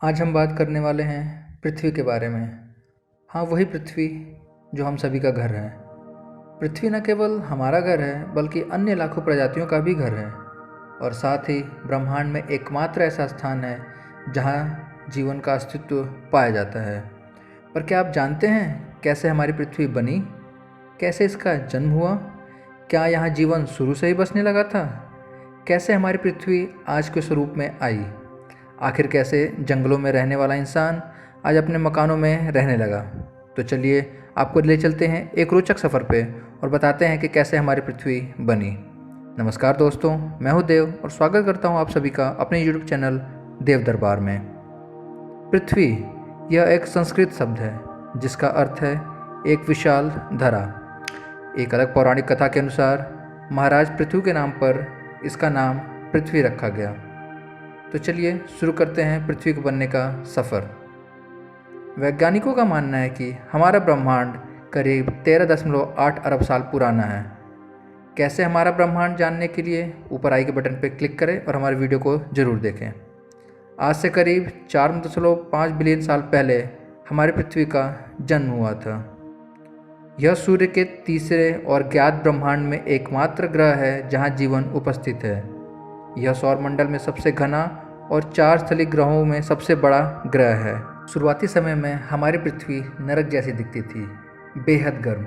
आज हम बात करने वाले हैं पृथ्वी के बारे में। हाँ, वही पृथ्वी जो हम सभी का घर है। पृथ्वी न केवल हमारा घर है बल्कि अन्य लाखों प्रजातियों का भी घर है और साथ ही ब्रह्मांड में एकमात्र ऐसा स्थान है जहाँ जीवन का अस्तित्व पाया जाता है। पर क्या आप जानते हैं कैसे हमारी पृथ्वी बनी? कैसे इसका जन्म हुआ? क्या यहाँ जीवन शुरू से ही बसने लगा था? कैसे हमारी पृथ्वी आज के स्वरूप में आई? आखिर कैसे जंगलों में रहने वाला इंसान आज अपने मकानों में रहने लगा? तो चलिए आपको ले चलते हैं एक रोचक सफ़र पे और बताते हैं कि कैसे हमारी पृथ्वी बनी। नमस्कार दोस्तों, मैं हूं देव और स्वागत करता हूं आप सभी का अपने यूट्यूब चैनल देव दरबार में। पृथ्वी यह एक संस्कृत शब्द है जिसका अर्थ है एक विशाल धरा। एक अलग पौराणिक कथा के अनुसार महाराज पृथ्वी के नाम पर इसका नाम पृथ्वी रखा गया। तो चलिए शुरू करते हैं पृथ्वी को बनने का सफ़र। वैज्ञानिकों का मानना है कि हमारा ब्रह्मांड करीब 13.8 अरब साल पुराना है। कैसे हमारा ब्रह्मांड जानने के लिए ऊपर आई के बटन पर क्लिक करें और हमारे वीडियो को ज़रूर देखें। आज से करीब 4.5 बिलियन साल पहले हमारी पृथ्वी का जन्म हुआ था। यह सूर्य के तीसरे और ज्ञात ब्रह्मांड में एकमात्र ग्रह है जहाँ जीवन उपस्थित है। यह सौरमंडल में सबसे घना और 4 स्थलीय ग्रहों में सबसे बड़ा ग्रह है। शुरुआती समय में हमारी पृथ्वी नरक जैसी दिखती थी, बेहद गर्म।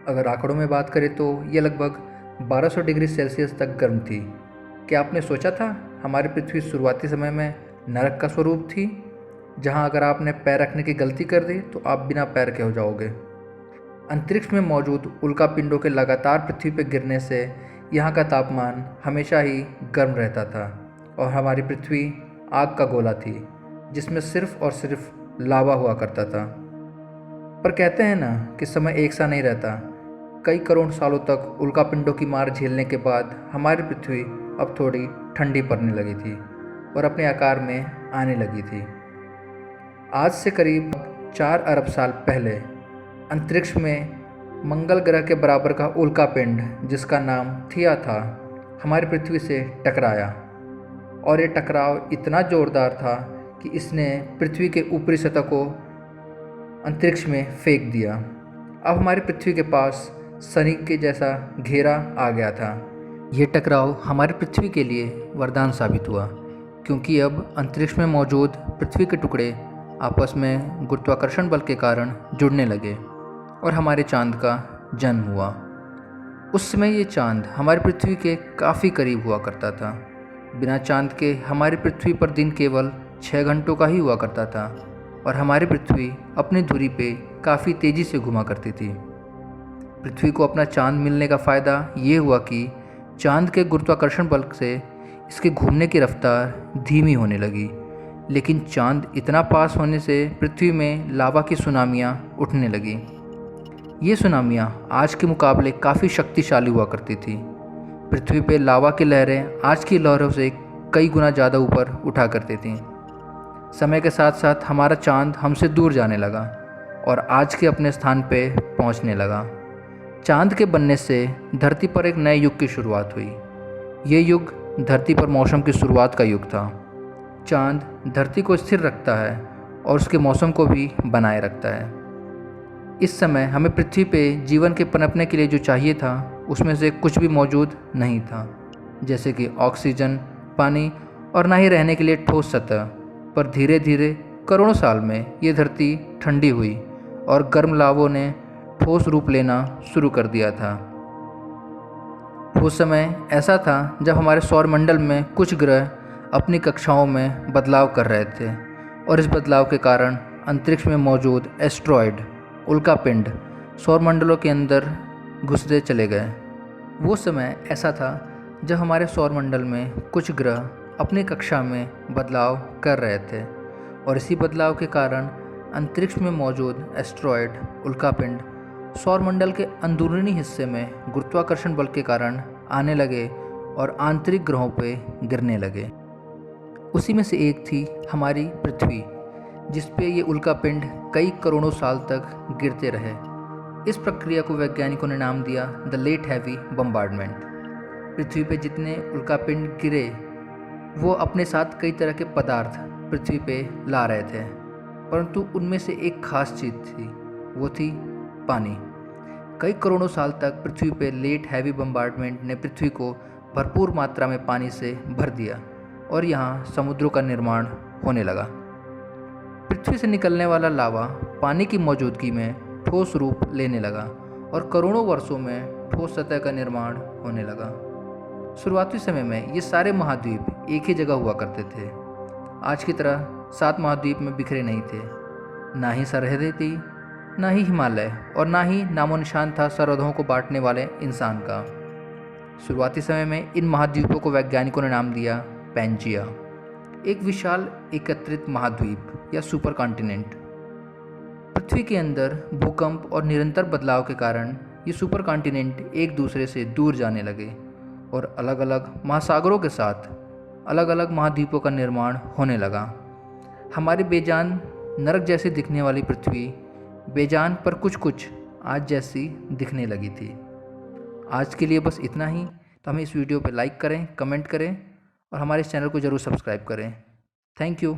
अगर आंकड़ों में बात करें तो यह लगभग 1200 डिग्री सेल्सियस तक गर्म थी। क्या आपने सोचा था हमारी पृथ्वी शुरुआती समय में नरक का स्वरूप थी, जहां अगर आपने पैर रखने की गलती कर दी तो आप बिना पैर के हो जाओगे? अंतरिक्ष में मौजूद उल्कापिंडों के लगातार पृथ्वी पर गिरने से यहाँ का तापमान हमेशा ही गर्म रहता था और हमारी पृथ्वी आग का गोला थी जिसमें सिर्फ और सिर्फ लावा हुआ करता था। पर कहते हैं ना कि समय एक सा नहीं रहता। कई करोड़ सालों तक उल्कापिंडों की मार झेलने के बाद हमारी पृथ्वी अब थोड़ी ठंडी पड़ने लगी थी और अपने आकार में आने लगी थी। आज से करीब 4 अरब साल पहले अंतरिक्ष में मंगल ग्रह के बराबर का उल्कापिंड जिसका नाम थिया था हमारी पृथ्वी से टकराया और ये टकराव इतना ज़ोरदार था कि इसने पृथ्वी के ऊपरी सतह को अंतरिक्ष में फेंक दिया। अब हमारी पृथ्वी के पास शनि के जैसा घेरा आ गया था। ये टकराव हमारी पृथ्वी के लिए वरदान साबित हुआ क्योंकि अब अंतरिक्ष में मौजूद पृथ्वी के टुकड़े आपस में गुरुत्वाकर्षण बल के कारण जुड़ने लगे और हमारे चांद का जन्म हुआ। उस समय ये चांद हमारी पृथ्वी के काफ़ी करीब हुआ करता था। बिना चांद के हमारी पृथ्वी पर दिन केवल 6 घंटों का ही हुआ करता था और हमारी पृथ्वी अपनी धुरी पे काफ़ी तेज़ी से घुमा करती थी। पृथ्वी को अपना चांद मिलने का फ़ायदा ये हुआ कि चांद के गुरुत्वाकर्षण बल से इसके घूमने की रफ्तार धीमी होने लगी, लेकिन चांद इतना पास होने से पृथ्वी में लावा की सुनामियाँ उठने लगी। ये सुनामियाँ आज के मुकाबले काफ़ी शक्तिशाली हुआ करती थी। पृथ्वी पे लावा की लहरें आज की लहरों से कई गुना ज़्यादा ऊपर उठा करती थीं। समय के साथ साथ हमारा चांद हमसे दूर जाने लगा और आज के अपने स्थान पे पहुंचने लगा। चांद के बनने से धरती पर एक नए युग की शुरुआत हुई। ये युग धरती पर मौसम की शुरुआत का युग था। चांद धरती को स्थिर रखता है और उसके मौसम को भी बनाए रखता है। इस समय हमें पृथ्वी पे जीवन के पनपने के लिए जो चाहिए था उसमें से कुछ भी मौजूद नहीं था, जैसे कि ऑक्सीजन, पानी और ना ही रहने के लिए ठोस सतह। पर धीरे धीरे करोड़ों साल में ये धरती ठंडी हुई और गर्म लावों ने ठोस रूप लेना शुरू कर दिया था। उस समय ऐसा था जब हमारे सौरमंडल में कुछ ग्रह अपनी कक्षाओं में बदलाव कर रहे थे और इस बदलाव के कारण अंतरिक्ष में मौजूद एस्ट्रॉयड, उल्कापिंड सौरमंडलों के अंदर घुसते चले गए। वो समय ऐसा था जब हमारे सौरमंडल में कुछ ग्रह अपनी कक्षा में बदलाव कर रहे थे और इसी बदलाव के कारण अंतरिक्ष में मौजूद एस्ट्रॉयड, उल्कापिंड सौरमंडल के अंदरूनी हिस्से में गुरुत्वाकर्षण बल के कारण आने लगे और आंतरिक ग्रहों पे गिरने लगे। उसी में से एक थी हमारी पृथ्वी, जिस पे ये उल्कापिंड कई करोड़ों साल तक गिरते रहे। इस प्रक्रिया को वैज्ञानिकों ने नाम दिया द लेट हैवी बम्बार्डमेंट। पृथ्वी पे जितने उल्कापिंड गिरे वो अपने साथ कई तरह के पदार्थ पृथ्वी पे ला रहे थे, परंतु उनमें से एक खास चीज़ थी, वो थी पानी। कई करोड़ों साल तक पृथ्वी पे लेट हैवी बम्बार्डमेंट ने पृथ्वी को भरपूर मात्रा में पानी से भर दिया और यहाँ समुद्रों का निर्माण होने लगा। पृथ्वी से निकलने वाला लावा पानी की मौजूदगी में ठोस रूप लेने लगा और करोड़ों वर्षों में ठोस सतह का निर्माण होने लगा। शुरुआती समय में ये सारे महाद्वीप एक ही जगह हुआ करते थे। आज की तरह 7 महाद्वीप में बिखरे नहीं थे, ना ही सरहदें थी, ना ही हिमालय, और ना ही नामो निशान था सरहदों को बांटने वाले इंसान का। शुरुआती समय में इन महाद्वीपों को वैज्ञानिकों ने नाम दिया पैंजिया, एक विशाल एकत्रित महाद्वीप या सुपर कॉन्टिनेंट। पृथ्वी के अंदर भूकंप और निरंतर बदलाव के कारण ये सुपर कॉन्टिनेंट एक दूसरे से दूर जाने लगे और अलग अलग महासागरों के साथ अलग अलग महाद्वीपों का निर्माण होने लगा। हमारी बेजान नरक जैसी दिखने वाली पृथ्वी बेजान पर कुछ कुछ आज जैसी दिखने लगी थी। आज के लिए बस इतना ही। तो हमें इस वीडियो पे लाइक करें, कमेंट करें और हमारे इस चैनल को ज़रूर सब्सक्राइब करें। Thank you.